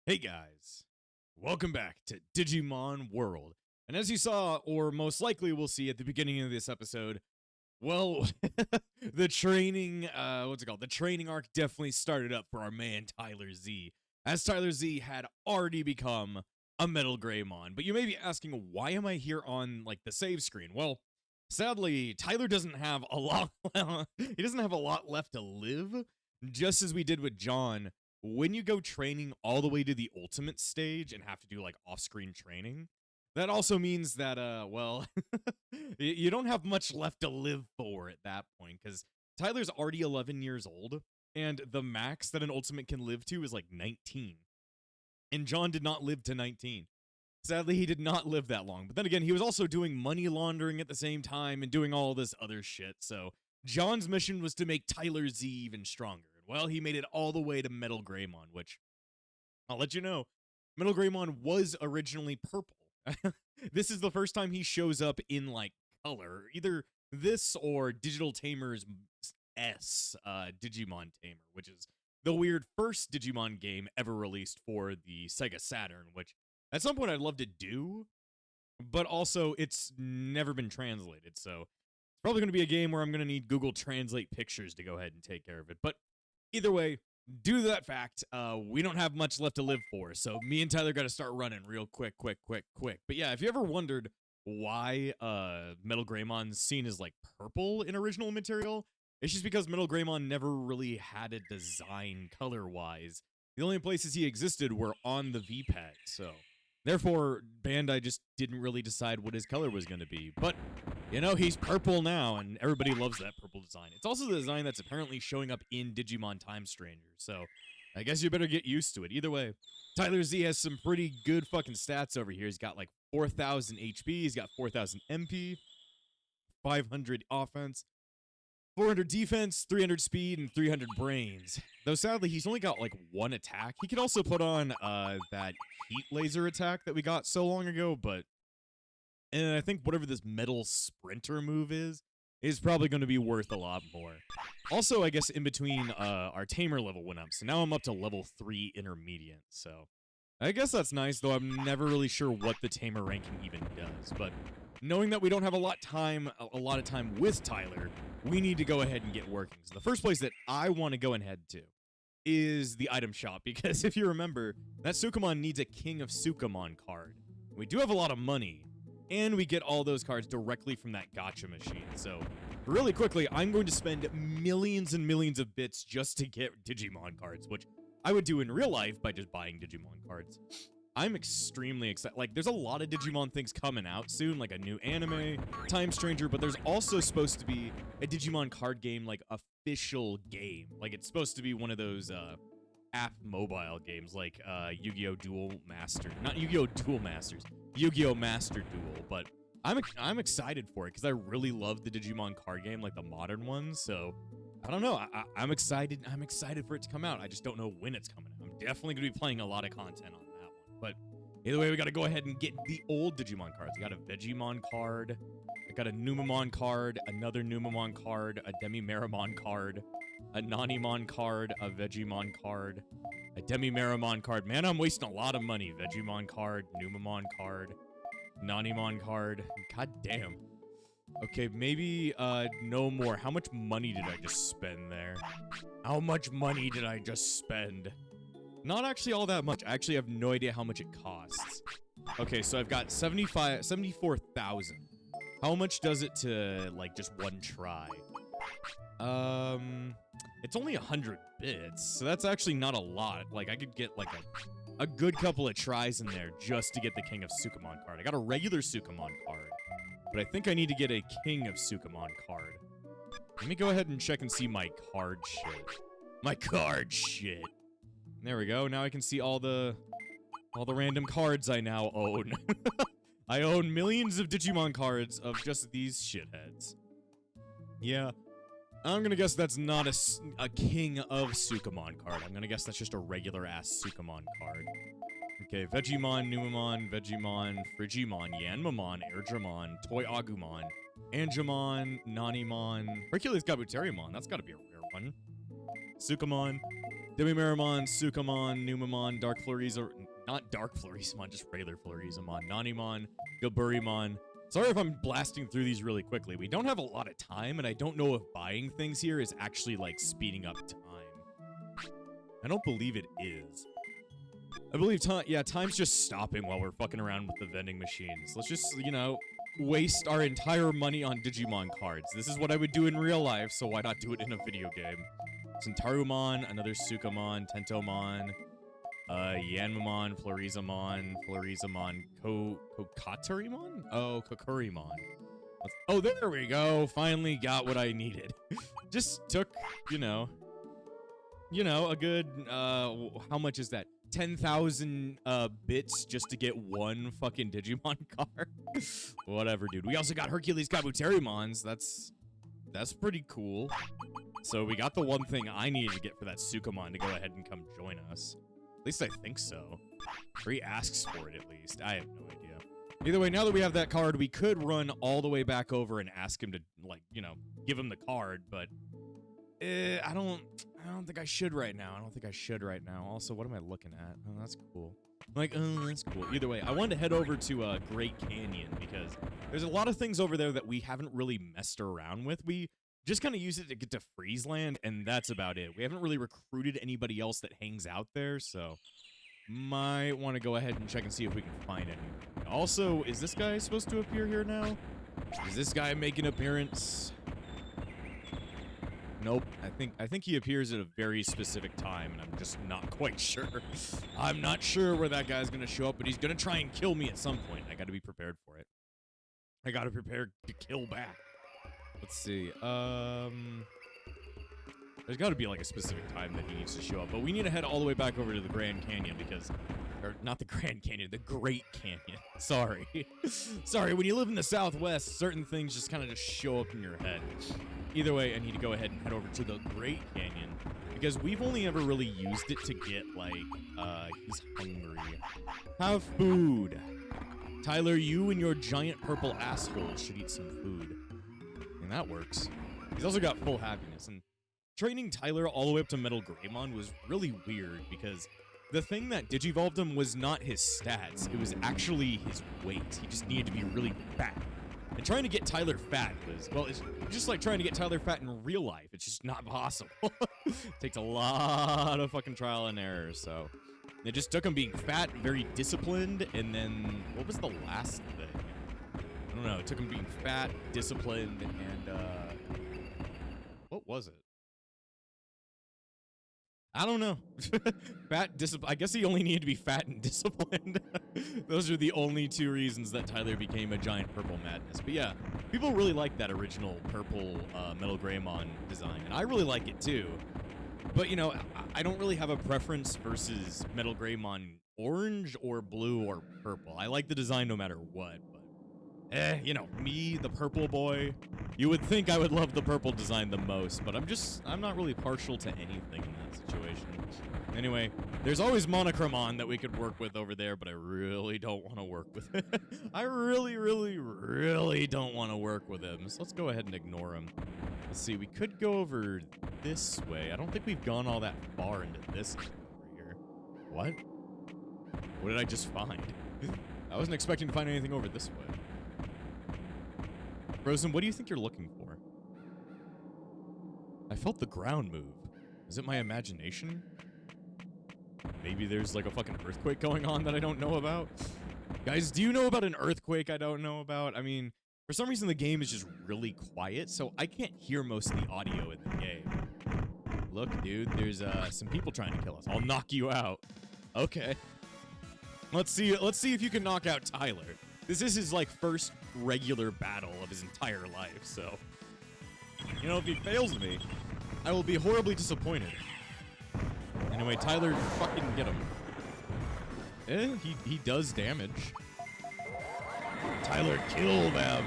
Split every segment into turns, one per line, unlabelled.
Hey guys, welcome back to Digimon World. And as you saw, or most likely will see at the beginning of this episode, well, the training, the training arc definitely started up for our man Tyler Z, as Tyler Z had already become a Metal Greymon. But you may be asking, why am I here on, like, the save screen? Well, sadly, Tyler doesn't have a lot, he doesn't have a lot left to live, just as we did with John. When you go training all the way to the ultimate stage and have to do like off-screen training, that also means that well, you don't have much left to live for at that point, because Tyler's already 11 years old and the max that an ultimate can live to is like 19, and John did not live to 19. Sadly, he did not live that long. But then again, he was also doing money laundering at the same time and doing all this other shit. So John's mission was to make Tyler Z even stronger. Well, he made it all the way to Metal Greymon, which I'll let you know, Metal Greymon was originally purple. This is the first time he shows up in, like, color. Either this or Digital Tamer's S, Digimon Tamer, which is the weird first Digimon game ever released for the Sega Saturn, which at some point I'd love to do, but also it's never been translated, so it's probably going to be a game where I'm going to need Google Translate pictures to go ahead and take care of it. But either way, due to that fact, we don't have much left to live for, so me and Tyler got to start running real quick. But yeah, if you ever wondered why Metal Greymon's scene is like purple in original material, it's just because Metal Greymon never really had a design color-wise. The only places he existed were on the V-Pad, so therefore, Bandai just didn't really decide what his color was going to be. But, you know, he's purple now, and everybody loves that purple design. It's also the design that's apparently showing up in Digimon Time Stranger, so I guess you better get used to it. Either way, Tyler Z has some pretty good fucking stats over here. He's got like 4,000 HP, he's got 4,000 MP, 500 offense, 400 defense, 300 speed, and 300 brains. Though sadly, he's only got like one attack. He could also put on that heat laser attack that we got so long ago, but and I think whatever this metal sprinter move is probably going to be worth a lot more. Also, I guess in between, our tamer level went up, so now I'm up to level 3 intermediate, so I guess that's nice, though I'm never really sure what the tamer ranking even does, but knowing that we don't have a lot of time with Tyler, we need to go ahead and get working. So the first place that I want to go and head to is the item shop, because if you remember, that Sukamon needs a King of Sukamon card. We do have a lot of money, and we get all those cards directly from that gacha machine. So really quickly, I'm going to spend millions and millions of bits just to get Digimon cards, which I would do in real life by just buying Digimon cards. I'm extremely excited. Like, there's a lot of Digimon things coming out soon, like a new anime, Time Stranger, but there's also supposed to be a Digimon card game, like, official game. Like, it's supposed to be one of those, app mobile games, like, Yu-Gi-Oh! Duel Master. Not Yu-Gi-Oh! Duel Masters. Yu-Gi-Oh! Master Duel, but I'm excited for it, because I really love the Digimon card game, like the modern ones, so I don't know. I'm excited. I'm excited for it to come out. I just don't know when it's coming out. I'm definitely going to be playing a lot of content on that one. But either way, we got to go ahead and get the old Digimon cards. I got a Vegemon card. I got a Numemon card, another Numemon card, a Demi-Meramon card, a Nanimon card, a Vegemon card, a Demi-Meramon card. Man, I'm wasting a lot of money. Vegemon card, Numemon card, Nanimon card. God damn. Okay, maybe no more. How much money did I just spend there? How much money did I just spend? Not actually all that much. I actually have no idea how much it costs. Okay, so I've got 74,000. How much does it to, like, just one try? It It's only 100 bits, so that's actually not a lot. Like, I could get, like, a good couple of tries in there just to get the King of Sukamon card. I got a regular Sukamon card, but I think I need to get a King of Sukamon card. Let me go ahead and check and see my card shit. My card shit. There we go. Now I can see all the random cards I now own. I own millions of Digimon cards of just these shitheads. Yeah. I'm gonna guess that's not a King of Sukamon card. I'm gonna guess that's just a regular-ass Sukamon card. Okay, Vegemon, Numemon, Vegemon, Frigimon, Yanmamon, Airdramon, Toy Agumon, Angemon, Nanimon, Hercules Gabuterimon. That's gotta be a rare one. Sukamon, Demimeramon, Sukamon, Numemon, Dark Florizamon, not Dark Florizamon, just regular Florizamon, Nanimon, Gaburimon. Sorry if I'm blasting through these really quickly. We don't have a lot of time, and I don't know if buying things here is actually, like, speeding up time. I don't believe it is. I believe time's just stopping while we're fucking around with the vending machines. Let's just, you know, waste our entire money on Digimon cards. This is what I would do in real life, so why not do it in a video game? Centarumon, another Sukamon, Tentomon, Yanmamon, Florizamon, Kokatarimon? Oh, Kokurimon. Oh, there we go. Finally got what I needed. Just took, you know, a good, how much is that? 10,000 bits just to get one fucking Digimon card. Whatever, dude. We also got Hercules Kabuterimons. That's pretty cool. So we got the one thing I needed to get for that Sukamon to go ahead and come join us. At least I think so. Or he asks for it, at least. I have no idea. Either way, now that we have that card, we could run all the way back over and ask him to, like, you know, give him the card, but I don't think I should right now. Also, what am I looking at? Oh, that's cool. Like, oh, that's cool. Either way, I wanted to head over to Great Canyon because there's a lot of things over there that we haven't really messed around with. We just kind of use it to get to Friesland, and that's about it. We haven't really recruited anybody else that hangs out there, so might want to go ahead and check and see if we can find any. Also, is this guy supposed to appear here now? Does this guy make an appearance? Nope. I think he appears at a very specific time, and I'm just not quite sure. I'm not sure where that guy's going to show up, but he's going to try and kill me at some point. I got to be prepared for it. I got to prepare to kill back. Let's see. There's got to be, like, a specific time that he needs to show up. But we need to head all the way back over to the Grand Canyon because... Or, not the Grand Canyon, the Great Canyon. Sorry. Sorry, when you live in the Southwest, certain things just kind of just show up in your head. Either way, I need to go ahead and head over to the Great Canyon because we've only ever really used it to get, like, he's hungry. Have food. Tyler, you and your giant purple asshole should eat some food. And that works. He's also got full happiness. And training Tyler all the way up to Metal Greymon was really weird because the thing that digivolved him was not his stats. It was actually his weight. He just needed to be really fat. And trying to get Tyler fat was, well, it's just like trying to get Tyler fat in real life. It's just not possible. Takes a lot of fucking trial and error, so... It just took him being fat, very disciplined, and then... What was the last thing? I don't know. It took him being fat, disciplined, and, what was it? I don't know. I guess he only needed to be fat and disciplined. Those are the only two reasons that Tyler became a giant purple madness. But yeah, people really like that original purple Metal Greymon design, and I really like it too. But, you know, I don't really have a preference versus Metal Greymon orange or blue or purple. I like the design no matter what, but you know, me, the purple boy, you would think I would love the purple design the most, but I'm not really partial to anything in that situation. Anyway, there's always Monochromon that we could work with over there, but I really don't want to work with him. I really, really, really don't want to work with him, so let's go ahead and ignore him. Let's see, we could go over this way. I don't think we've gone all that far into this over here. What? What did I just find? I wasn't expecting to find anything over this way. Frozen, what do you think you're looking for? I felt the ground move. Is it my imagination? Maybe there's like a fucking earthquake going on that I don't know about? Guys, do you know about an earthquake I don't know about? I mean, for some reason the game is just really quiet, so I can't hear most of the audio in the game. Look, dude, there's some people trying to kill us. I'll knock you out. Okay. Let's see if you can knock out Tyler. This is his, like, first regular battle of his entire life, so... You know, if he fails me, I will be horribly disappointed. Anyway, Tyler, fucking get him. He does damage. Tyler, kill them.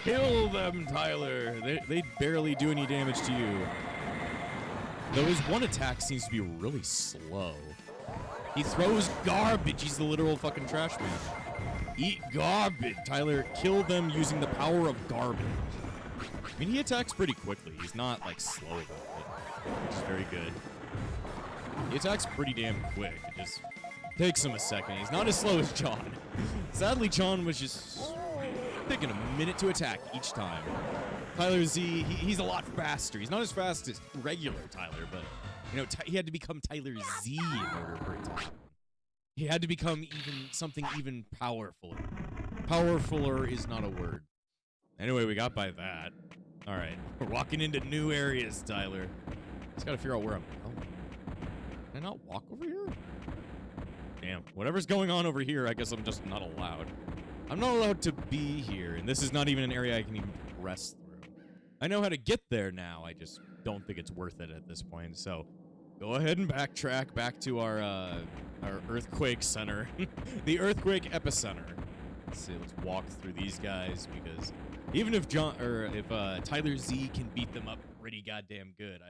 Kill them, Tyler. They barely do any damage to you. Though his one attack seems to be really slow. He throws garbage. He's the literal fucking trash man. Eat garbage. Tyler, kill them using the power of garbage. I mean, he attacks pretty quickly. He's not, like, slow about it, which is very good. He attacks pretty damn quick. It just takes him a second. He's not as slow as John. Sadly, John was just taking a minute to attack each time. Tyler Z, he's a lot faster. He's not as fast as regular Tyler, but, you know, he had to become Tyler Z in order for it to happen. He had to become something even powerfuler. Powerfuler is not a word. Anyway, we got by that. All right, we're walking into new areas, Tyler. Just gotta figure out where I'm going. Can I not walk over here? Damn, whatever's going on over here, I guess I'm just not allowed. I'm not allowed to be here, and this is not even an area I can even progress through. I know how to get there now, I just don't think it's worth it at this point, so go ahead and backtrack back to our earthquake center. The earthquake epicenter. Let's see, let's walk through these guys, because even if Tyler Z can beat them up pretty goddamn good,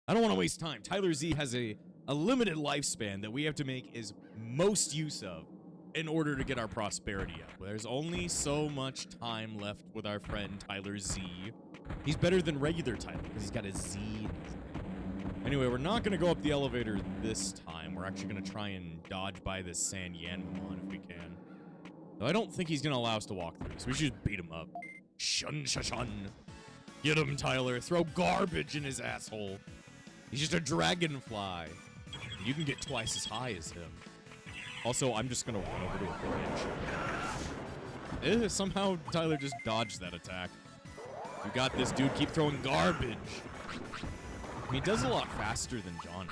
I don't want to waste time. Tyler Z has a limited lifespan that we have to make as most use of in order to get our prosperity up. There's only so much time left with our friend Tyler Z. He's better than regular Tyler because he's got a Z in his name. Anyway, we're not going to go up the elevator this time. We're actually going to try and dodge by this San Yanmon if we can. Though I don't think he's going to allow us to walk through, so we should just beat him up. Shun, shun. Get him, Tyler. Throw garbage in his asshole. He's just a dragonfly. You can get twice as high as him. Also, I'm just going to run over to a bridge. Somehow, Tyler just dodged that attack. You got this, dude. Keep throwing garbage. I mean, he does a lot faster than John.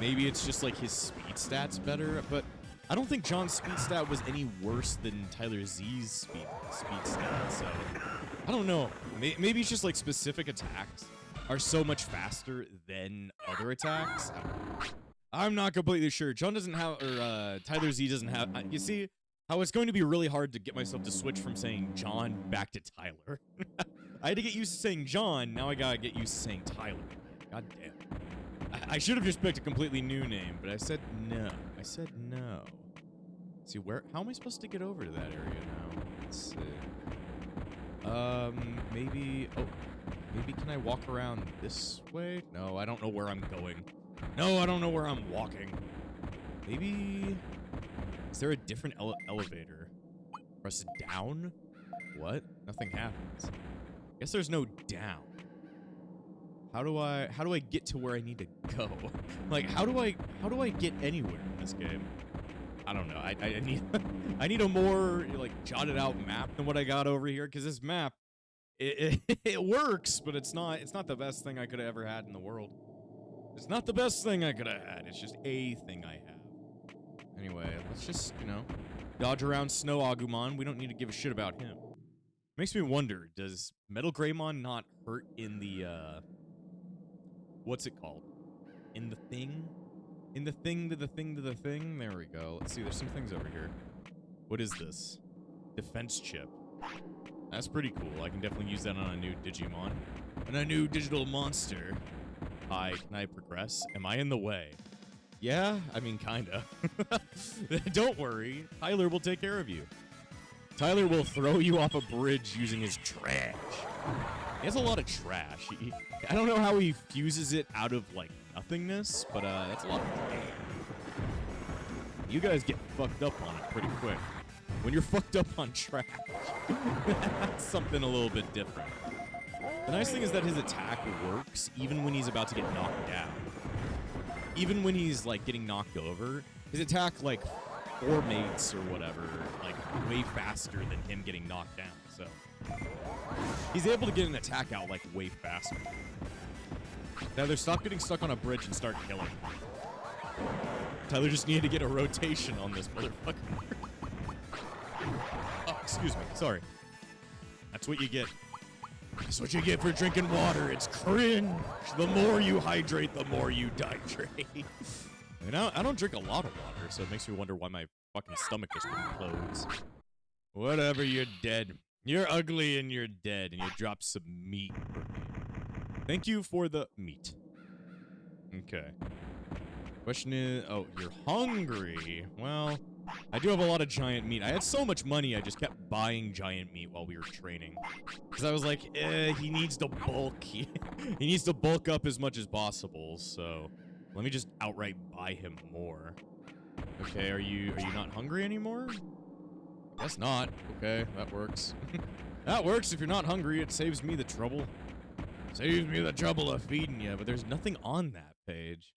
Maybe it's just like his speed stats better, but I don't think John's speed stat was any worse than Tyler Z's speed stat, so I don't know. Maybe it's just like specific attacks are so much faster than other attacks. I'm not completely sure. John doesn't have, or Tyler Z doesn't have. You see how it's going to be really hard to get myself to switch from saying John back to Tyler. I had to get used to saying John. Now I gotta get used to saying Tyler. God damn. I should have just picked a completely new name, but I said no. I said no. Let's see, how am I supposed to get over to that area now? Let's see. Maybe can I walk around this way? No, I don't know where I'm going. No, I don't know where I'm walking. Maybe, is there a different elevator? Press down? What? Nothing happens. Guess there's no down. How do I get to where I need to go? Like, how do I get anywhere in this game? I don't know. I need a more like jotted out map than what I got over here, because this map it works, but it's not the best thing I could have ever had in the world. It's not the best thing I could have had. It's just a thing I have. Anyway, let's just, you know, dodge around Snow Agumon. We don't need to give a shit about him. Makes me wonder, does Metal Greymon not hurt in the what's it called? In the thing? In the thing to the thing to the thing? There we go. Let's see, there's some things over here. What is this? Defense chip. That's pretty cool. I can definitely use that on a new Digimon. And a new digital monster. Hi, can I progress? Am I in the way? Yeah, I mean, kinda. Don't worry. Tyler will take care of you. Tyler will throw you off a bridge using his trash. He has a lot of trash. I don't know how he fuses it out of, like, nothingness, but that's a lot of trash. You guys get fucked up on it pretty quick. When you're fucked up on trash, that's something a little bit different. The nice thing is that his attack works even when he's about to get knocked down. Even when he's, like, getting knocked over, his attack, like, formates or whatever, like, way faster than him getting knocked down, so he's able to get an attack out, like, way faster. Tyler, stop getting stuck on a bridge and start killing. Tyler just needed to get a rotation on this motherfucker. Oh, excuse me. Sorry. That's what you get. That's what you get for drinking water. It's cringe. The more you hydrate, the more you dihydrate. And I don't drink a lot of water, so it makes me wonder why my fucking stomach just implodes. Whatever, you're dead. You're ugly and you're dead, and you dropped some meat for me. Thank you for the meat. Okay. Question is, oh, you're hungry. Well, I do have a lot of giant meat. I had so much money, I just kept buying giant meat while we were training. Because I was like, he needs to bulk. He needs to bulk up as much as possible, so let me just outright buy him more. Okay, are you not hungry anymore? Guess not. Okay, that works. That works. If you're not hungry, it saves me the trouble. Saves me the trouble of feeding you, but there's nothing on that page.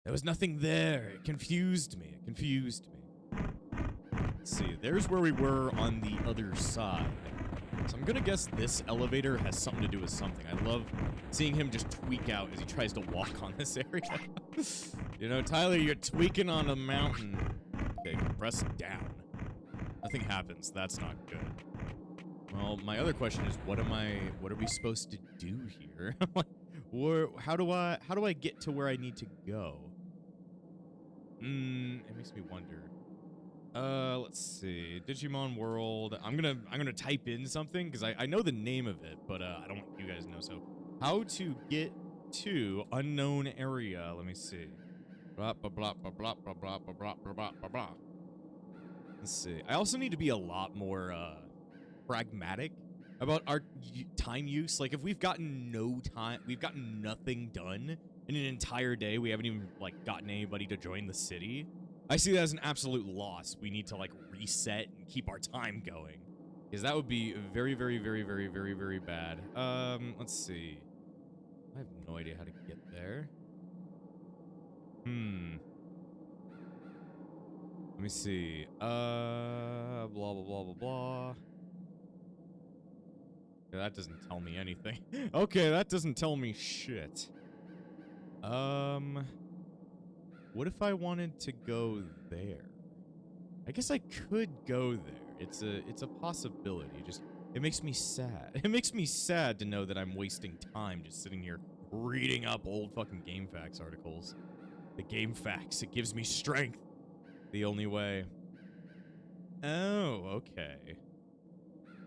There was nothing there. It confused me. It confused me. Let's see. There's where we were on the other side. So I'm gonna guess this elevator has something to do with something. I love seeing him just tweak out as he tries to walk on this area. You know, Tyler, you're tweaking on a mountain. Okay, press down. Nothing happens. That's not good. Well, my other question is, what are we supposed to do here? How do I get to where I need to go? It makes me wonder. Let's see. Digimon World. I'm gonna type in something because I know the name of it, but I don't want you guys to know. So, how to get to unknown area? Let me see. Blah blah blah blah blah blah blah blah blah blah blah blah. Let's see. I also need to be a lot more pragmatic about our time use. Like, if we've gotten no time, we've gotten nothing done in an entire day, we haven't even like gotten anybody to join the city, I see that as an absolute loss. We need to like reset and keep our time going, because that would be very, very, very, very, very, very bad. Let's see. I have no idea how to get there. Let me see. Blah, blah, blah, blah, blah. Okay, that doesn't tell me anything. Okay, that doesn't tell me shit. What if I wanted to go there? I guess I could go there. It's a possibility. Just, it makes me sad. It makes me sad to know that I'm wasting time just sitting here reading up old fucking GameFAQs articles. The GameFAQs, it gives me strength. The only way. Oh, okay.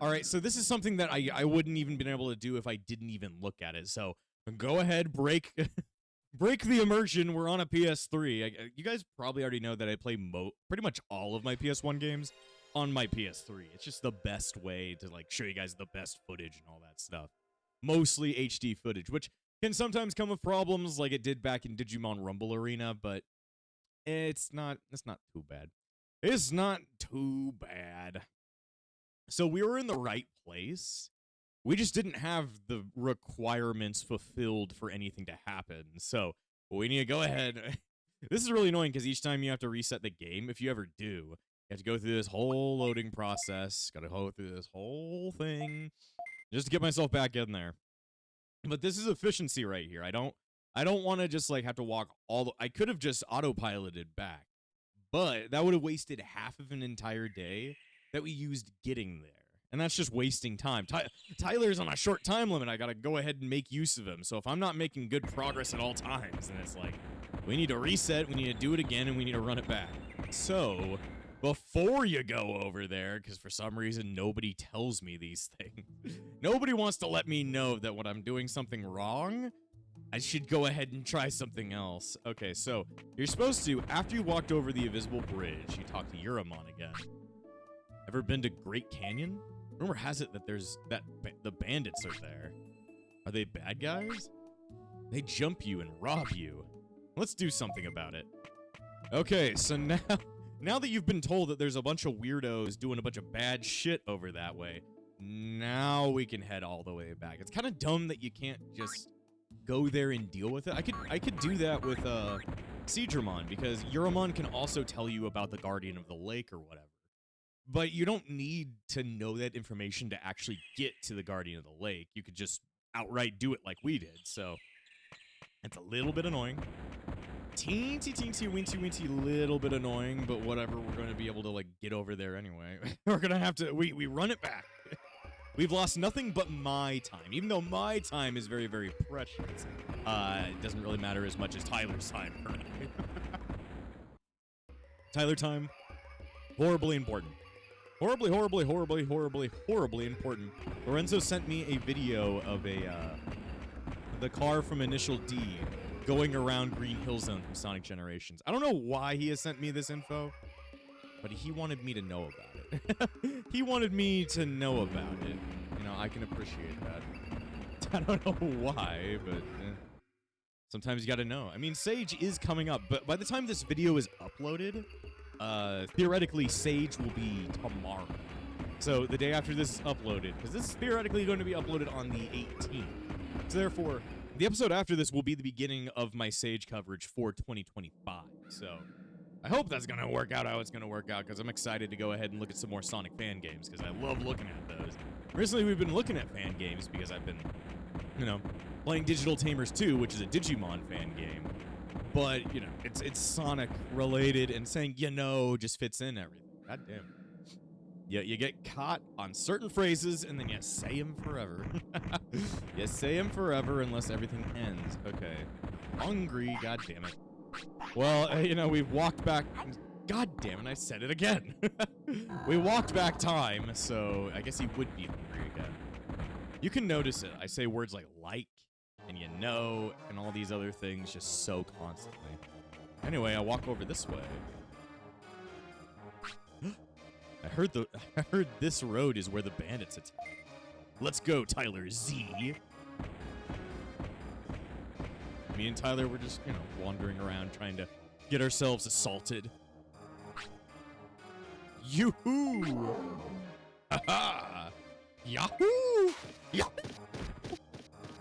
All right, so this is something that I wouldn't even been able to do if I didn't even look at it. So go ahead, break the immersion. We're on a PS3. You guys probably already know that I play pretty much all of my PS1 games on my PS3. It's just the best way to like show you guys the best footage and all that stuff. Mostly HD footage, which can sometimes come with problems like it did back in Digimon Rumble Arena, but it's not too bad. It's not too bad. So we were in the right place. We just didn't have the requirements fulfilled for anything to happen. So we need to go ahead. This is really annoying because each time you have to reset the game, if you ever do, you have to go through this whole loading process. Gotta go through this whole thing just to get myself back in there. But this is efficiency right here. I don't want to just like have to walk I could have just autopiloted back, but that would have wasted half of an entire day that we used getting there. And that's just wasting time. Tyler's on a short time limit. I gotta go ahead and make use of him. So if I'm not making good progress at all times, then it's like, we need to reset, we need to do it again, and we need to run it back. So, before you go over there, because for some reason nobody tells me these things, nobody wants to let me know that when I'm doing something wrong, I should go ahead and try something else. Okay, so you're supposed to, after you walked over the invisible bridge, you talk to Uramon again. Ever been to Great Canyon? Rumor has it that the bandits are there. Are they bad guys? They jump you and rob you. Let's do something about it. Okay, so now that you've been told that there's a bunch of weirdos doing a bunch of bad shit over that way, now we can head all the way back. It's kind of dumb that you can't just go there and deal with it. I could do that with Seedramon, because Uramon can also tell you about the Guardian of the Lake or whatever. But you don't need to know that information to actually get to the Guardian of the Lake. You could just outright do it like we did. So It's a little bit annoying. Teensy, teensy, weensy, weensy, little bit annoying, but whatever. We're going to be able to, like, get over there anyway. We're going to have to, we run it back. We've lost nothing but my time. Even though my time is very, very precious, it doesn't really matter as much as Tyler's time currently. Tyler time, horribly important. Horribly, horribly, horribly, horribly, horribly important. Lorenzo sent me a video of the car from Initial D going around Green Hill Zone from Sonic Generations. I don't know why he has sent me this info, but he wanted me to know about it. He wanted me to know about it. You know, I can appreciate that. I don't know why, but sometimes you gotta know. I mean, Sage is coming up, but by the time this video is uploaded, theoretically, Sage will be tomorrow. So the day after this is uploaded, because this is theoretically going to be uploaded on the 18th. So therefore, the episode after this will be the beginning of my Sage coverage for 2025. So I hope that's going to work out how it's going to work out, because I'm excited to go ahead and look at some more Sonic fan games, because I love looking at those. Recently, we've been looking at fan games because I've been, you know, playing Digital Tamers 2, which is a Digimon fan game. But, you know, it's Sonic related, and saying, you know, just fits in everything. God damn. Yeah, you get caught on certain phrases, and then you say them forever. You say them forever unless everything ends. Okay. Hungry, god damn it. Well, you know, we've walked back... God damn it, I said it again. We walked back time, so I guess he would be hungry again. You can notice it. I say words like, and you know, and all these other things just so constantly. Anyway, I walk over this way. I heard this road is where the bandits attack. Let's go, Tyler Z. Me and Tyler were just, you know, wandering around trying to get ourselves assaulted. Yoo-hoo! Ha-ha! Yahoo! Yahoo!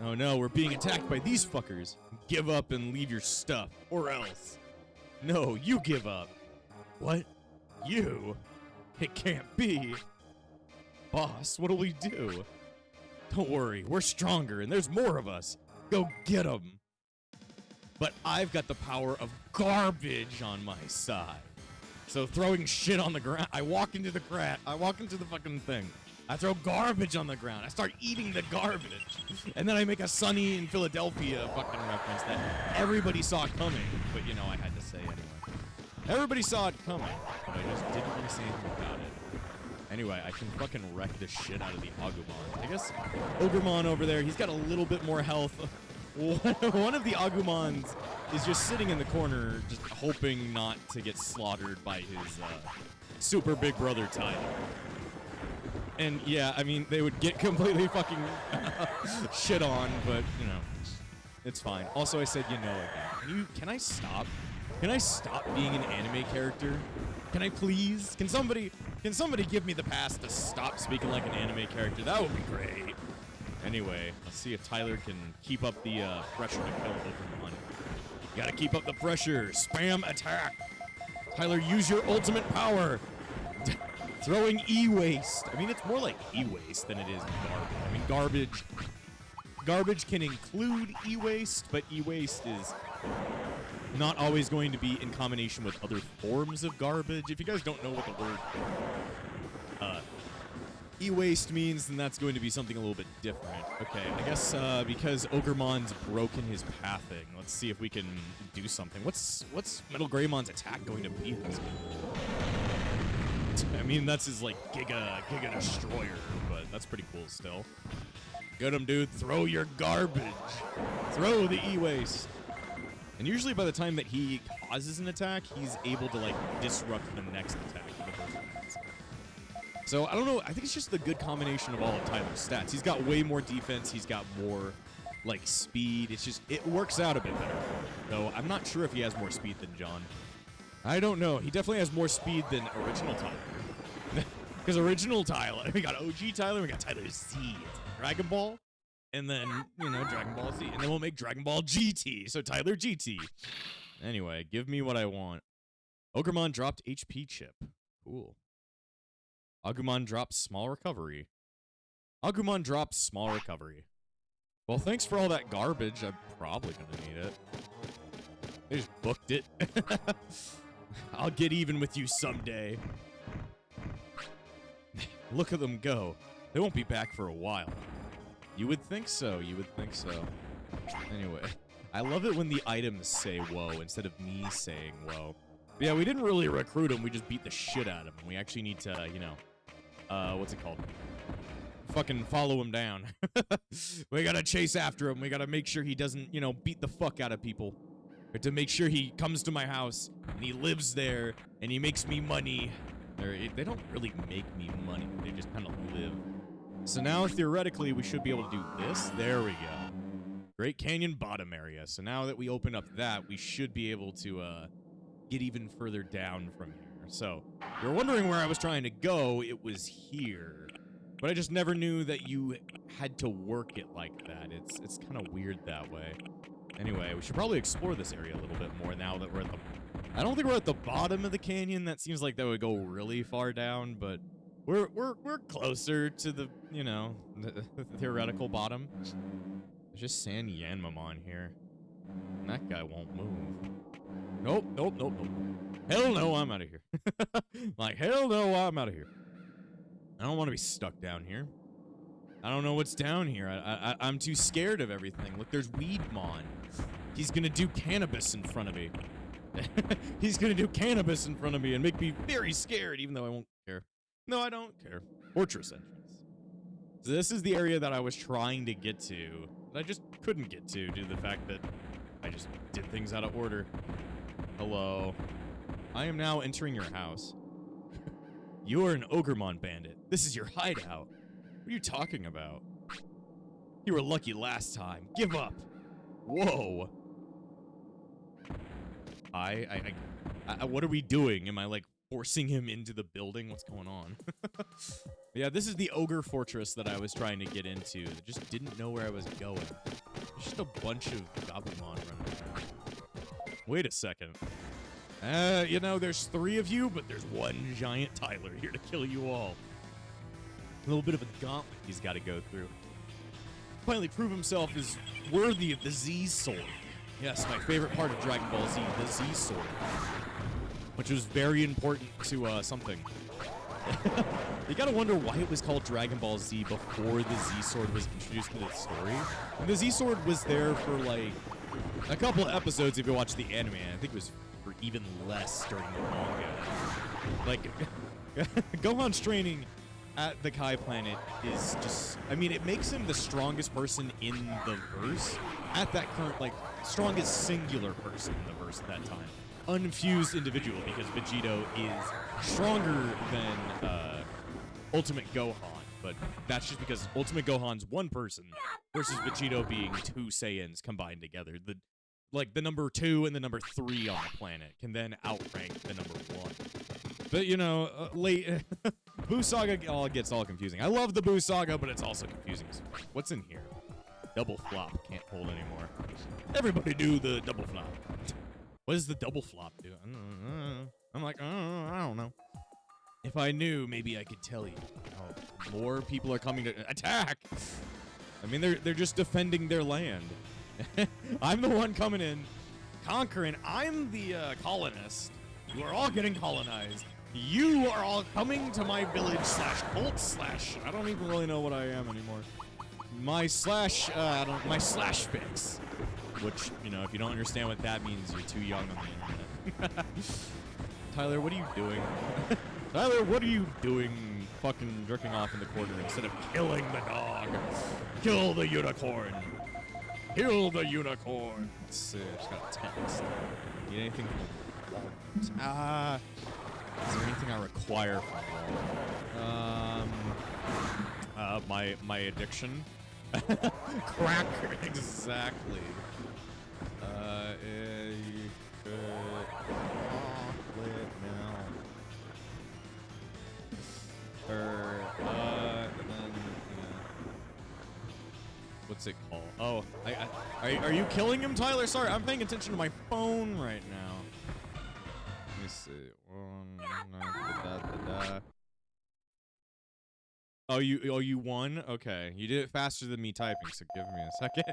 Oh no, we're being attacked by these fuckers. Give up and leave your stuff, or else. No, you give up. What? You? It can't be. Boss, what'll we do? Don't worry, we're stronger and there's more of us. Go get them. But I've got the power of garbage on my side. So throwing shit on the ground, I walk into the fucking thing. I throw garbage on the ground. I start eating the garbage. And then I make a Sunny in Philadelphia fucking reference that everybody saw coming. But, you know, I had to say anyway. Everybody saw it coming, but I just didn't want to say anything about it. Anyway, I can fucking wreck the shit out of the Agumon. I guess Ogremon over there, he's got a little bit more health. One of the Agumons is just sitting in the corner, just hoping not to get slaughtered by his super big brother Tyler. And yeah, I mean, they would get completely fucking shit on, but, you know, it's fine. Also, I said, you know, again. Can I stop? Can I stop being an anime character? Can I please? Can somebody give me the pass to stop speaking like an anime character? That would be great. Anyway, let's see if Tyler can keep up the pressure to kill Pokemon. You gotta keep up the pressure. Spam attack. Tyler, use your ultimate power. Throwing e-waste. I mean, it's more like e-waste than it is garbage. I mean, garbage can include e-waste, but e-waste is not always going to be in combination with other forms of garbage. If you guys don't know what the word e-waste means, then that's going to be something a little bit different. Okay, I guess because Ogremon's broken his pathing, let's see if we can do something. What's Metal Greymon's attack going to be? I mean, that's his, like, Giga Destroyer, but that's pretty cool still. Get him, dude. Throw your garbage. Throw the e-waste. And usually by the time that he causes an attack, he's able to, like, disrupt the next attack. So, I don't know. I think it's just the good combination of all of Tyler's stats. He's got way more defense. He's got more, like, speed. It's just, it works out a bit better. Though, I'm not sure if he has more speed than John. I don't know. He definitely has more speed than original Tyler. Because original Tyler, we got OG Tyler, we got Tyler Z. It's Dragon Ball, and then, you know, Dragon Ball Z. And then we'll make Dragon Ball GT. So Tyler GT. Anyway, give me what I want. Ogremon dropped HP chip. Cool. Agumon drops small recovery. Agumon drops small recovery. Well, thanks for all that garbage. I'm probably gonna need it. They just booked it. I'll get even with you someday. Look at them go. They won't be back for a while. You would think so. You would think so. Anyway, I love it when the items say whoa instead of me saying whoa. But yeah, we didn't really recruit him. We just beat the shit out of him. We actually need to, you know, what's it called? Fucking follow him down. We gotta chase after him. We gotta make sure he doesn't, you know, beat the fuck out of people. We have to make sure he comes to my house and he lives there and he makes me money. They don't really make me money. They just kind of live. So now, theoretically, we should be able to do this. There we go. Great Canyon bottom area. So now that we open up that, we should be able to get even further down from here. So, if you're wondering where I was trying to go, it was here. But I just never knew that you had to work it like that. It's kind of weird that way. Anyway, we should probably explore this area a little bit more now that we're at the... I don't think we're at the bottom of the canyon. That seems like that would go really far down, but we're closer to the, you know, the theoretical bottom. There's just San Yanmamon here. And that guy won't move. Nope, nope, nope, nope. Hell no, I'm out of here. Like, hell no, I'm out of here. I don't want to be stuck down here. I don't know what's down here. I'm too scared of everything. Look, there's Weedmon. He's gonna do cannabis in front of me. He's gonna do cannabis in front of me and make me very scared, even though I won't care. No, I don't care. Fortress entrance. So this is the area that I was trying to get to, but I just couldn't get to due to the fact that I just did things out of order. Hello. I am now entering your house. You are an Ogremon bandit. This is your hideout. What are you talking about? You were lucky last time. Give up. Whoa. What are we doing? Am I, like, forcing him into the building? What's going on? Yeah, this is the ogre fortress that I was trying to get into. I just didn't know where I was going. There's just a bunch of Gabumon running around. Wait a second. You know, there's 3 of you, but there's one giant Tyler here to kill you all. A little bit of a gauntlet he's got to go through. Finally prove himself is worthy of the Z Sword. Yes, my favorite part of Dragon Ball Z, the Z Sword. Which was very important to something. You gotta wonder why it was called Dragon Ball Z before the Z Sword was introduced into the story. And the Z Sword was there for like a couple of episodes if you watch the anime. I think it was for even less during the manga. Like, Gohan's training at the Kai planet is just, I mean, it makes him the strongest person in the verse at that current, like, strongest singular person in the verse at that time. Unfused individual, because Vegito is stronger than Ultimate Gohan, but that's just because Ultimate Gohan's one person versus Vegito being 2 Saiyans combined together. The number 2 and the number 3 on the planet can then outrank the number 1. But, you know, Buu Saga gets all confusing. I love the Buu Saga, but it's also confusing. What's in here? Double flop. Can't hold anymore. Everybody do the double flop. What does the double flop do? I'm like, I don't know. If I knew, maybe I could tell you. Oh, more people are coming to attack. I mean, they're just defending their land. I'm the one coming in, conquering. I'm the colonist. You are all getting colonized. You are all coming to my village / cult / I don't even really know what I am anymore. My slash fix. Which, you know, if you don't understand what that means, you're too young on the internet. Tyler, what are you doing? Tyler, what are you doing fucking jerking off in the corner instead of killing the dog? Kill the unicorn. Kill the unicorn. Let's see, I just got a text. Need anything from Walmart? Is there anything I require from Walmart? My addiction? Crack, exactly. You could chocolate milk. And then, what's it called? Oh, are you killing him, Tyler? Sorry, I'm paying attention to my phone right now. Let me see. you won? Okay. You did it faster than me typing, so give me a second.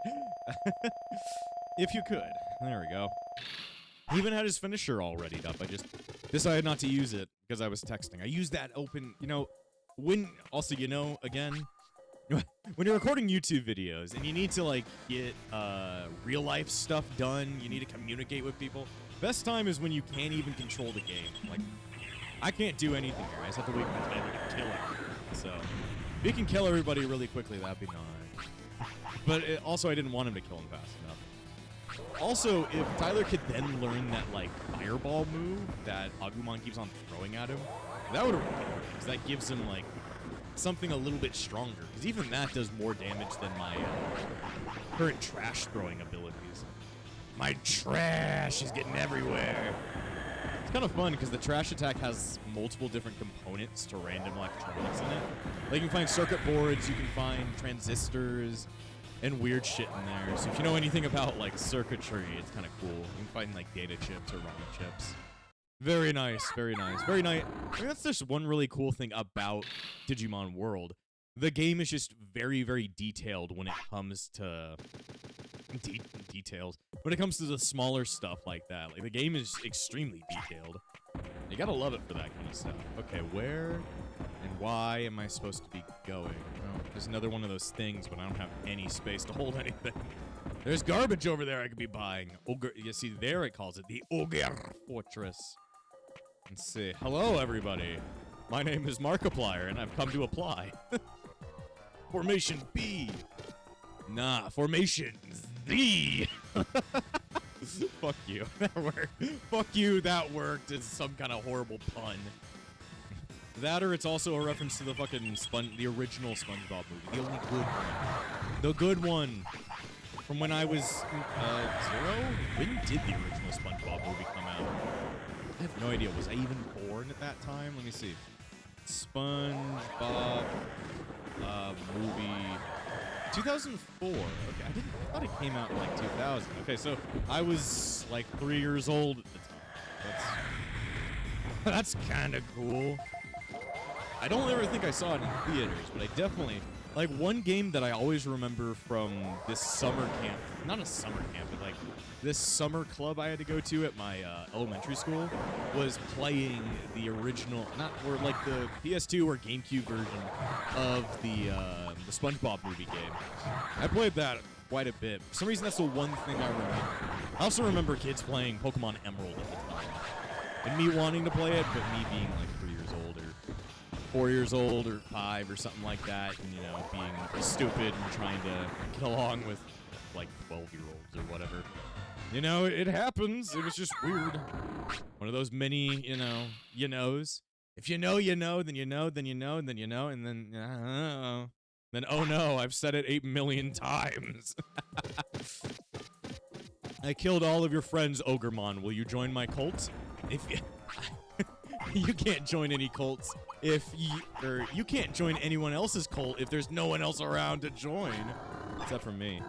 If you could. There we go. He even had his finisher all readied up. I just decided not to use it because I was texting. I used that open, also, again, when you're recording YouTube videos and you need to, like, get real life stuff done, you need to communicate with people, best time is when you can't even control the game. Like, I can't do anything here. I just have to wait for Tyler to kill everybody. So, if he can kill everybody really quickly, that'd be nice. But also, I didn't want him to kill him fast enough. Also, if Tyler could then learn that, like, fireball move that Agumon keeps on throwing at him, that would have been good, because that gives him, like, something a little bit stronger. Because even that does more damage than my current trash throwing abilities. My trash is getting everywhere. It's kind of fun, because the trash attack has multiple different components to random electronics in it. Like, you can find circuit boards, you can find transistors, and weird shit in there. So if you know anything about, like, circuitry, it's kind of cool. You can find, like, data chips or ROM chips. Very nice, very nice. Very nice. I think that's just one really cool thing about Digimon World. The game is just very, very detailed when it comes to... details. When it comes to the smaller stuff like that. Like, the game is extremely detailed. You gotta love it for that kind of stuff. Okay, where and why am I supposed to be going? Oh, there's another one of those things, but I don't have any space to hold anything. There's garbage over there I could be buying. Ogre, you see, there it calls it the Ogre Fortress. Let's see. Hello, everybody. My name is Markiplier, and I've come to apply. Formation B. Nah, Formation Z. Fuck you. That worked. Fuck you, that worked. It's some kind of horrible pun. That, or it's also a reference to the fucking the original SpongeBob movie. The only good one. The good one. From when I was, 0? When did the original SpongeBob movie come out? I have no idea. Was I even born at that time? Let me see. SpongeBob, movie... 2004. Okay, I thought it came out in, like, 2000. Okay, so I was, like, 3 years old at the time. That's kind of cool. I don't ever think I saw it in theaters, but I definitely... Like, one game that I always remember from this summer camp... Not a summer camp, but, like, this summer club I had to go to at my elementary school was playing the original... or, like, the PS2 or GameCube version of the SpongeBob movie game. I played that quite a bit. For some reason, that's the one thing I remember. I also remember kids playing Pokemon Emerald at the time. And me wanting to play it, but me being, like, 3 years old or 4 years old or 5 or something like that, and, being stupid and trying to get along with, like, 12-year-olds or whatever. It happens. It was just weird. One of those many, you knows. If you know, you know, then you know, then you know, and then you know, and then, then, oh no, I've said it 8 million times. I killed all of your friends, Ogremon. Will you join my cult? If you... You can't join any cults if you can't join anyone else's cult if there's no one else around to join. Except for me.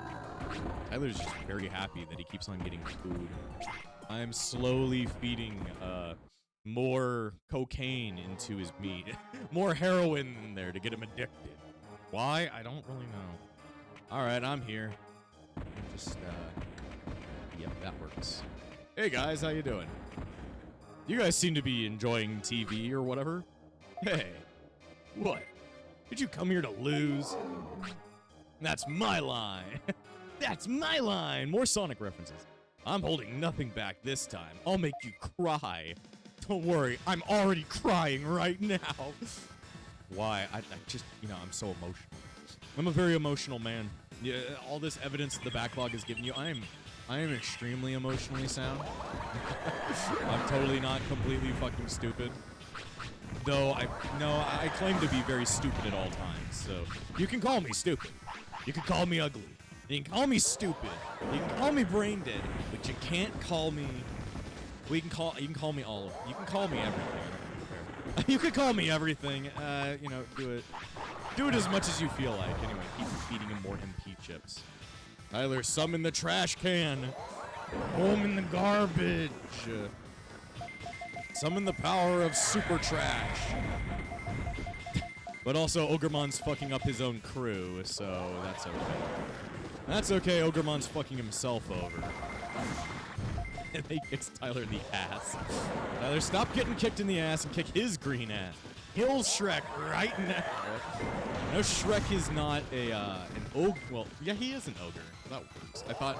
Tyler's just very happy that he keeps on getting food. I'm slowly feeding more cocaine into his meat. More heroin in there to get him addicted. Why? I don't really know. Alright, I'm here. Just, yep, that works. Hey guys, how you doing? You guys seem to be enjoying TV or whatever. Hey, what? Did you come here to lose? That's my line. That's my line. More Sonic references. I'm holding nothing back this time. I'll make you cry. Don't worry, I'm already crying right now. Why? I just, I'm so emotional. I'm a very emotional man. Yeah, all this evidence the backlog has given you, I am extremely emotionally sound. I'm totally not completely fucking stupid. Though I claim to be very stupid at all times. So you can call me stupid. You can call me ugly. You can call me stupid. You can call me brain dead. But you can't call me. Well, you can call me all of. You can call me everything. You could call me everything. Do it as much as you feel like. Anyway, keep feeding him more MP chips. Tyler, summon the trash can. Home in the garbage. Summon the power of super trash. But also, Ogremon's fucking up his own crew, so that's okay. That's okay, Ogremon's fucking himself over. And he kicks Tyler in the ass. Tyler, stop getting kicked in the ass and kick his green ass. Kill Shrek right now. No, Shrek is not an ogre. Well, yeah, he is an ogre. That works. I thought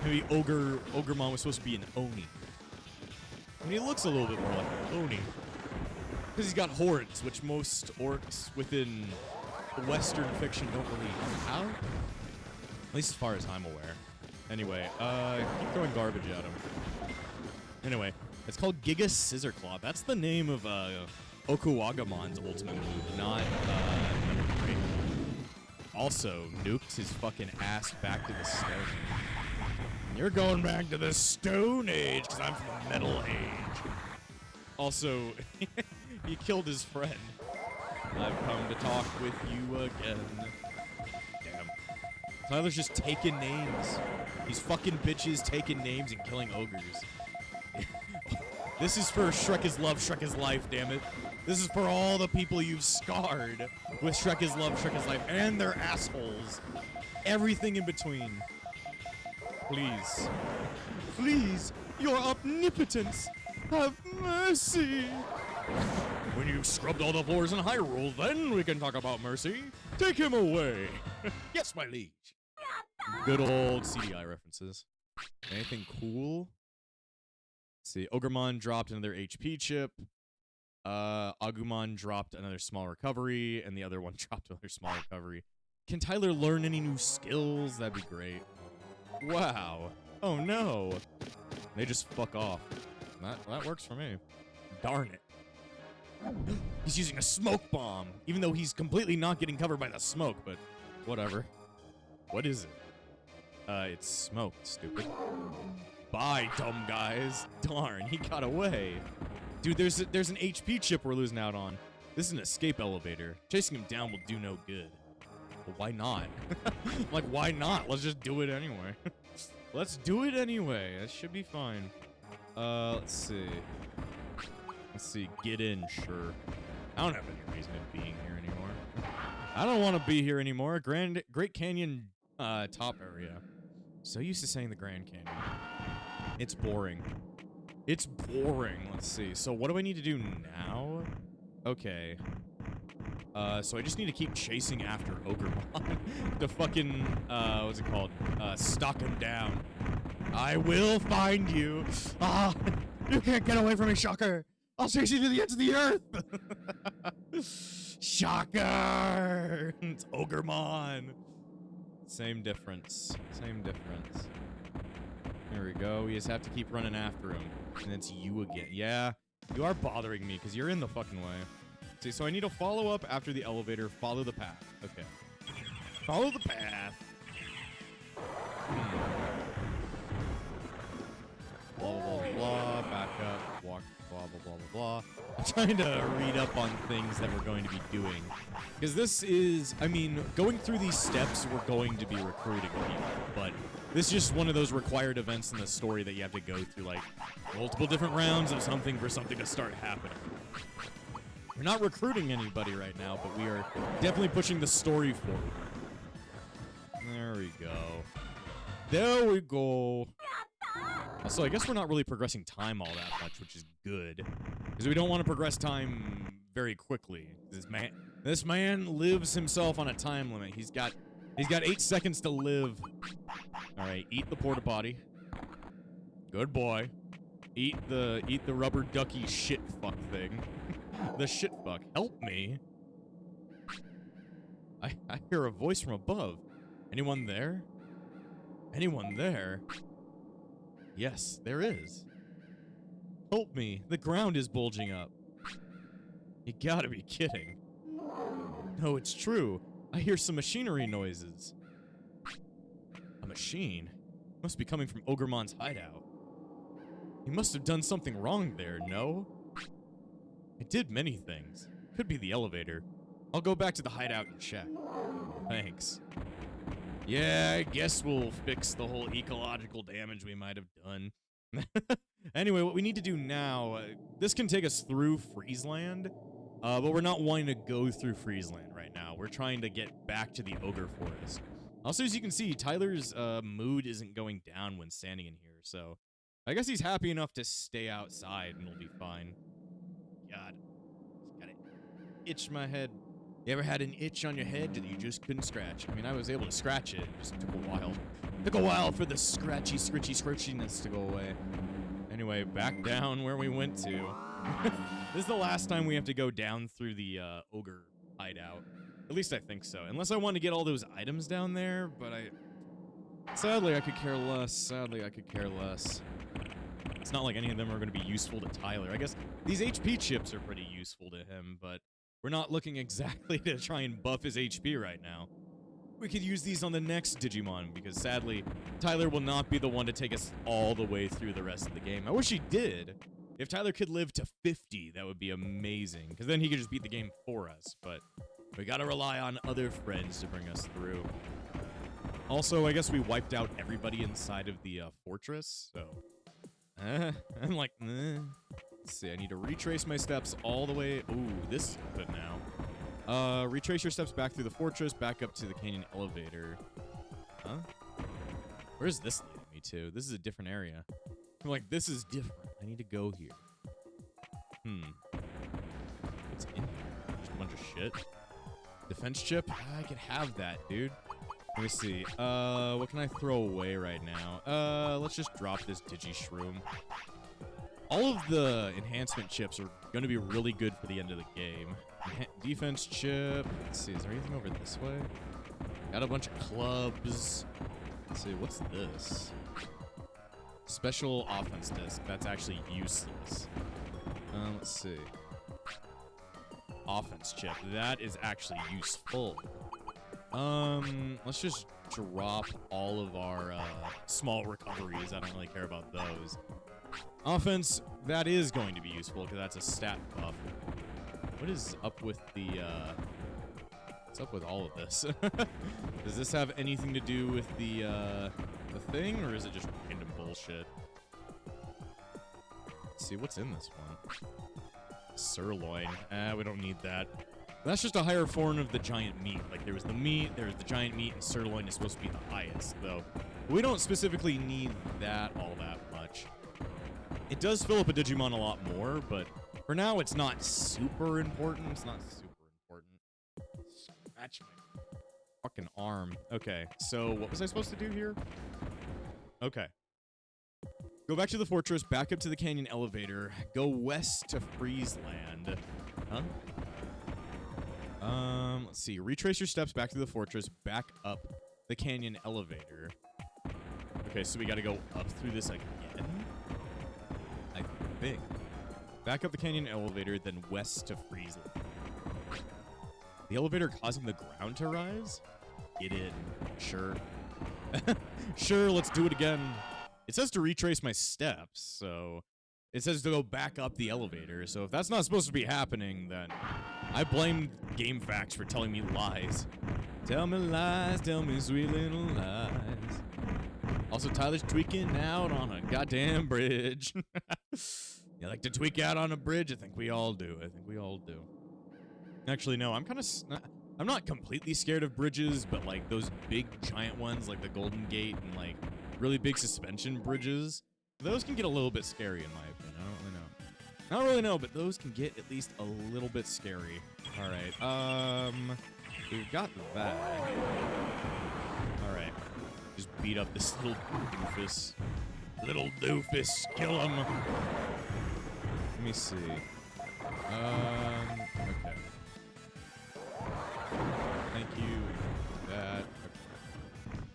maybe Ogremon was supposed to be an Oni. I mean, he looks a little bit more like an Oni. Because he's got horns, which most orcs within Western fiction don't really have. At least as far as I'm aware. Anyway, keep throwing garbage at him. Anyway, it's called Giga Scissor Claw. That's the name of Okuwagamon's ultimate move, not number 3. Also, nuked his fucking ass back to the Stone Age. You're going back to the Stone Age, because I'm from the Metal Age. Also, he killed his friend. I've come to talk with you again. Damn. Tyler's just taking names. These fucking bitches taking names and killing ogres. This is for Shrek is Love, Shrek is Life, damn it. This is for all the people you've scarred with Shrek is Love, Shrek is Life, and their assholes. Everything in between. Please. Please, your omnipotence, have mercy. When you've scrubbed all the floors in Hyrule, then we can talk about mercy. Take him away. Yes, my liege. Good old CDI references. Anything cool? Let's see. Ogremon dropped another HP chip. Agumon dropped another small recovery, and the other one dropped another small recovery. Can Tyler learn any new skills? That'd be great. Wow. Oh no. They just fuck off. That works for me. Darn it. He's using a smoke bomb, even though he's completely not getting covered by the smoke, but whatever. What is it? It's smoke, stupid. Bye, dumb guys. Darn, he got away. Dude, there's an HP chip we're losing out on. This is an escape elevator. Chasing him down will do no good. But why not? Like, why not? Let's just do it anyway. Let's do it anyway. That should be fine. Let's see. Let's see. Get in, sure. I don't have any reason of being here anymore. I don't want to be here anymore. Great Canyon top area. So used to saying the Grand Canyon. It's boring. It's boring. Let's see. So what do I need to do now? Okay. So I just need to keep chasing after Ogremon to fucking, what's it called? Stalk him down. I will find you. Ah, you can't get away from me, Shocker. I'll chase you to the ends of the earth. Shocker. It's Ogremon. Same difference. Same difference. There we go. We just have to keep running after him. And it's you again. Yeah, you are bothering me because you're in the fucking way. See, so I need to follow up after the elevator. Follow the path. Okay. Follow the path. Blah, blah, blah, blah. Back up. Walk. Blah, blah, blah, blah, blah. I'm trying to read up on things that we're going to be doing. Because this is, I mean, going through these steps, we're going to be recruiting people. But this is just one of those required events in the story that you have to go through, like, multiple different rounds of something for something to start happening. We're not recruiting anybody right now, but we are definitely pushing the story forward. There we go. There we go. Also, I guess we're not really progressing time all that much, which is good. Because we don't want to progress time very quickly. This man lives himself on a time limit. He's got 8 seconds to live. Alright, eat the porta potty. Good boy. Eat the rubber ducky shit fuck thing. The shit fuck. Help me. I hear a voice from above. Anyone there? Anyone there? Yes, there is. Help me. The ground is bulging up. You gotta be kidding. No, it's true. I hear some machinery noises. A machine? Must be coming from Ogremon's hideout. He must have done something wrong there, no? I did many things. Could be the elevator. I'll go back to the hideout and check. Thanks. Yeah, I guess we'll fix the whole ecological damage we might have done. Anyway, what we need to do now, this can take us through Friesland, But we're not wanting to go through Freezeland right now. We're trying to get back to the Ogre Forest. Also, as you can see, Tyler's mood isn't going down when standing in here, so I guess he's happy enough to stay outside and it'll be fine. God, just gotta itch my head. You ever had an itch on your head that you just couldn't scratch? I mean, I was able to scratch it. It just took a while. Took a while for the scratchy, scritchy, scritchiness to go away. Anyway, back down where we went to. This is the last time we have to go down through the ogre hideout. At least I think so. Unless I want to get all those items down there, but sadly, I could care less. Sadly, I could care less. It's not like any of them are going to be useful to Tyler. I guess these HP chips are pretty useful to him, but we're not looking exactly to try and buff his HP right now. We could use these on the next Digimon, because sadly, Tyler will not be the one to take us all the way through the rest of the game. I wish he did. If Tyler could live to 50, that would be amazing, because then he could just beat the game for us, but we gotta rely on other friends to bring us through. Also, I guess we wiped out everybody inside of the fortress, so I'm like, let's see, I need to retrace my steps all the way. Ooh, this is good now. Retrace your steps back through the fortress, back up to the canyon elevator. Huh? Where's this leading me to? This is a different area. I'm like, this is different. I need to go here. What's in here? Just a bunch of shit. Defense chip? I could have that, dude. Let me see. What can I throw away right now? Let's just drop this Digi-Shroom. All of the enhancement chips are going to be really good for the end of the game. Defense chip. Let's see. Is there anything over this way? Got a bunch of clubs. Let's see. What's this? Special offense disc. That's actually useless. Let's see. Offense chip. That is actually useful. Let's just drop all of our small recoveries. I don't really care about those. Offense, that is going to be useful because that's a stat buff. What is up with the what's up with all of this? Does this have anything to do with the thing, or is it just random bullshit? Let's see what's in this one. Sirloin. We don't need that. That's just a higher form of the giant meat. Like, there was the meat, there's the giant meat, and sirloin is supposed to be the highest, though. We don't specifically need that all that much. It does fill up a Digimon a lot more, but for now, it's not super important. It's not super important. Scratch my fucking arm. Okay, so what was I supposed to do here? Okay. Go back to the fortress, back up to the canyon elevator, go west to Freezeland. Huh? Let's see. Retrace your steps back to the fortress, back up the canyon elevator. Okay, so we gotta go up through this again? I think. Back up the canyon elevator, then west to Freezeland. The elevator causing the ground to rise? Get in. Sure. Sure, let's do it again. It says to retrace my steps, so it says to go back up the elevator. So if that's not supposed to be happening, then I blame GameFAQs for telling me lies. Tell me lies, tell me sweet little lies. Also, Tyler's tweaking out on a goddamn bridge. You like to tweak out on a bridge? I think we all do. I think we all do. Actually, no, I'm kind of... I'm not completely scared of bridges, but, like, those big giant ones, like the Golden Gate and, like, really big suspension bridges, those can get a little bit scary, in my opinion. I don't really know. I don't really know, but those can get at least a little bit scary. All right, we've got that. All right, just beat up this little doofus. Little doofus, kill him. Let me see. Okay. Thank you. That. Okay.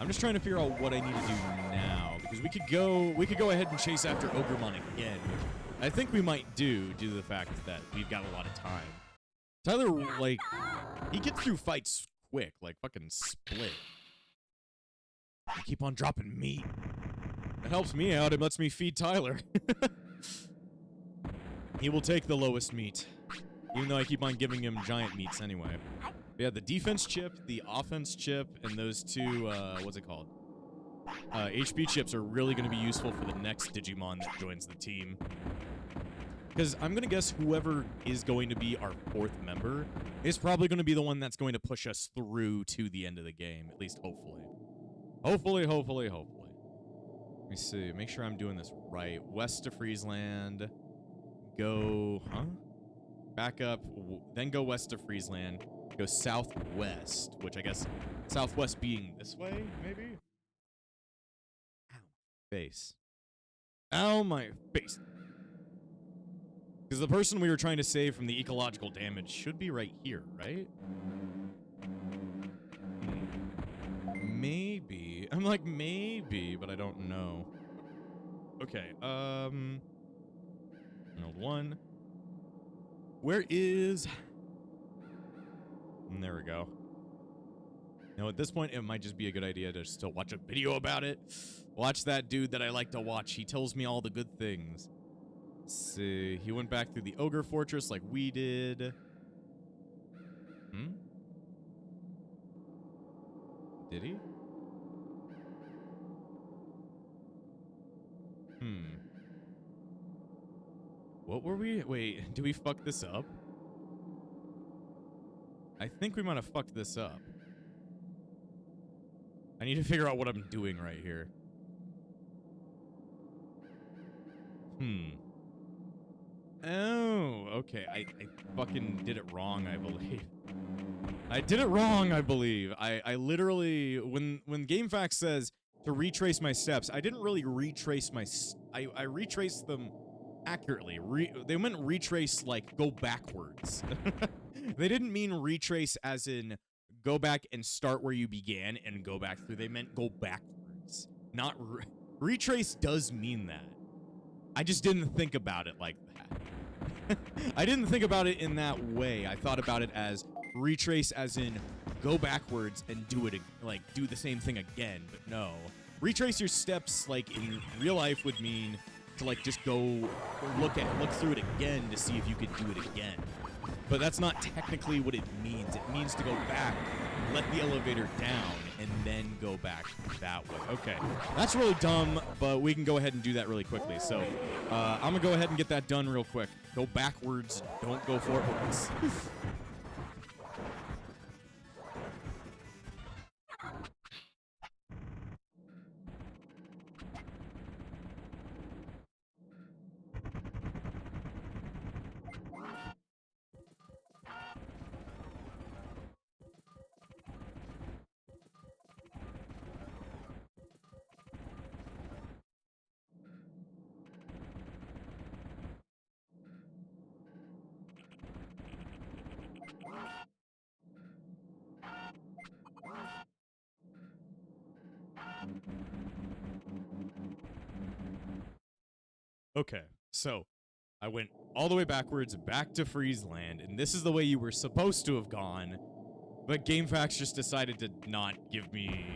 I'm just trying to figure out what I need to do now, because we could go ahead and chase after Ogremon again, which I think we might do due to the fact that we've got a lot of time. Tyler, like, he gets through fights quick, like fucking Split. I keep on dropping meat. It helps me out. It lets me feed Tyler. He will take the lowest meat, even though I keep on giving him giant meats anyway. Yeah, the defense chip, the offense chip, and those two, what's it called? HP chips are really going to be useful for the next Digimon that joins the team. Because I'm going to guess whoever is going to be our 4th member is probably going to be the one that's going to push us through to the end of the game, at least hopefully. Hopefully. Let me see. Make sure I'm doing this right. West of Friesland. Go, back up, then go west of Friesland. Go southwest, which I guess southwest being this way, maybe? Ow. Face. Ow, my face. Because the person we were trying to save from the ecological damage should be right here, right? Maybe. I'm like, maybe, but I don't know. Okay, Old one. Where is... And there we go. Now, at this point, it might just be a good idea to still watch a video about it. Watch that dude that I like to watch. He tells me all the good things. Let's see. He went back through the Ogre Fortress like we did. Did he? What were we? Wait, do we fuck this up? I think we might have fucked this up. I need to figure out what I'm doing right here. Oh, okay. I fucking did it wrong, I believe. I did it wrong, I believe. I literally, when GameFAQs says to retrace my steps, I didn't really retrace my... I retraced them accurately. They meant retrace, like, go backwards. They didn't mean retrace as in go back and start where you began and go back through. They meant go backwards. Not... retrace does mean that. I just didn't think about it like that. I didn't think about it in that way. I thought about it as retrace as in go backwards and do it, like, do the same thing again, but no. Retrace your steps, like, in real life would mean to, like, just go look through it again to see if you could do it again. But that's not technically what it means. It means to go back, let the elevator down, and then go back that way. Okay, that's really dumb, but we can go ahead and do that really quickly. So I'm gonna go ahead and get that done real quick. Go backwards, don't go forwards. Okay, so I went all the way backwards, back to Friesland, and this is the way you were supposed to have gone, but GameFAQs just decided to not give me...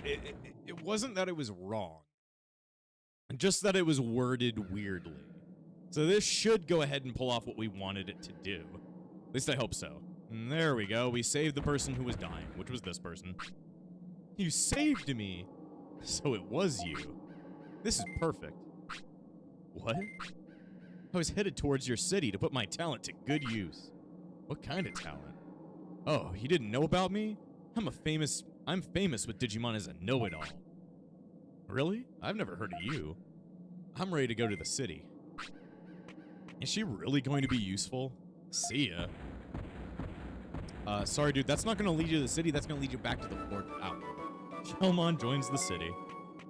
It wasn't that it was wrong, just that it was worded weirdly. So this should go ahead and pull off what we wanted it to do. At least I hope so. And there we go, we saved the person who was dying, which was this person. You saved me! So it was you. This is perfect. What? I was headed towards your city to put my talent to good use. What kind of talent? Oh, you didn't know about me? I'm famous with Digimon as a know-it-all. Really? I've never heard of you. I'm ready to go to the city. Is she really going to be useful? See ya. Sorry, dude, that's not going to lead you to the city. That's going to lead you back to the fort. Ow. Shellmon joins the city.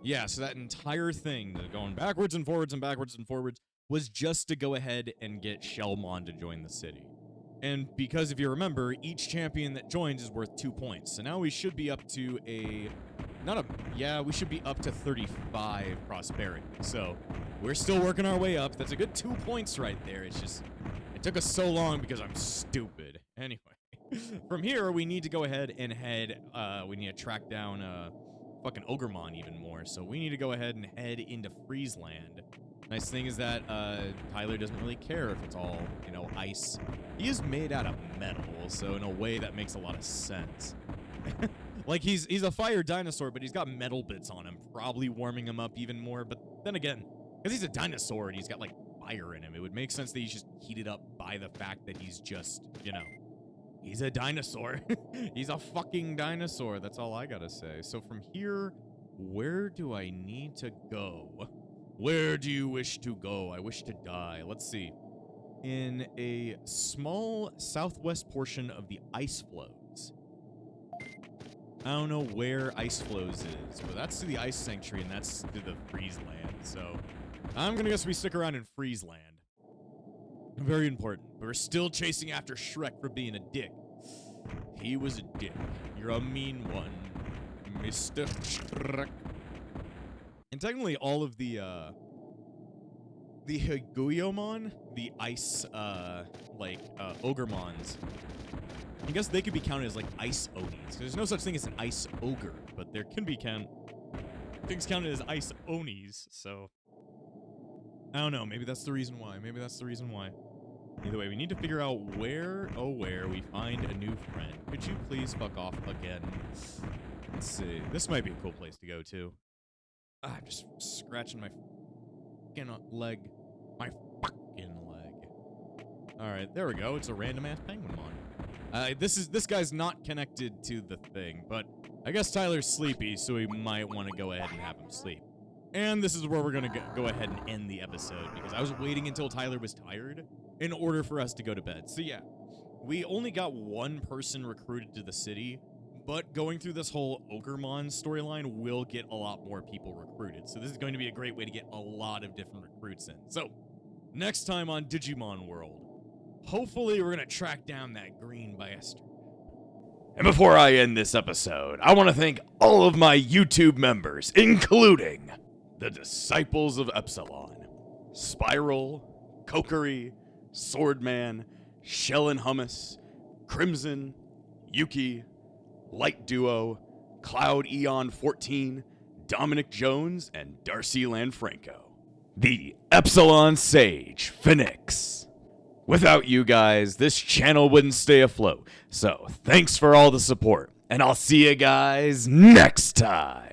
Yeah, so that entire thing, going backwards and forwards and backwards and forwards, was just to go ahead and get Shellmon to join the city. And because, if you remember, each champion that joins is worth 2 points. So now we should be up to we should be up to 35 prosperity. So we're still working our way up. That's a good 2 points right there. It's just, it took us so long because I'm stupid. Anyway, from here, we need to go ahead and head, we need to track down, fucking Ogremon even more, so we need to go ahead and head into Friesland. Nice thing is that Tyler doesn't really care if it's all, you know, ice. He is made out of metal, so in a way that makes a lot of sense. Like, he's a fire dinosaur, but he's got metal bits on him, probably warming him up even more. But then again, because he's a dinosaur and he's got, like, fire in him. It would make sense that he's just heated up by the fact that he's just, he's a dinosaur. He's a fucking dinosaur. That's all I gotta say. So from here, where do I need to go? Where do you wish to go? I wish to die. Let's see. In a small southwest portion of the ice flows. I don't know where ice flows is, but that's to the ice sanctuary, and that's to the freeze land. So I'm gonna guess we stick around in freeze land. Very important. We're still chasing after Shrek for being a dick. He was a dick. You're a mean one, Mr. Shrek. And technically, all of the Higuyomon, the ice, Ogremons, I guess they could be counted as, like, ice Onis. There's no such thing as an ice ogre, but there can be things counted as ice Onis, so I don't know. Maybe that's the reason why. Either way, we need to figure out where we find a new friend. Could you please fuck off again? Let's see. This might be a cool place to go to. I'm just scratching my fucking leg. My fucking leg. Alright, there we go. It's a random-ass Penguinmon. This guy's not connected to the thing, but I guess Tyler's sleepy, so we might want to go ahead and have him sleep. And this is where we're going to go ahead and end the episode, because I was waiting until Tyler was tired in order for us to go to bed. So yeah, we only got one person recruited to the city, but going through this whole Ogremon storyline will get a lot more people recruited. So this is going to be a great way to get a lot of different recruits in. So next time on Digimon World, hopefully we're going to track down that green bastard. And before I end this episode, I want to thank all of my YouTube members, including the Disciples of Epsilon, Spiral, Kokiri, Swordman, Shell and Hummus, Crimson, Yuki, Light Duo, Cloud Eon 14, Dominic Jones, and Darcy Lanfranco. The Epsilon Sage, Phoenix. Without you guys, this channel wouldn't stay afloat. So, thanks for all the support, and I'll see you guys next time.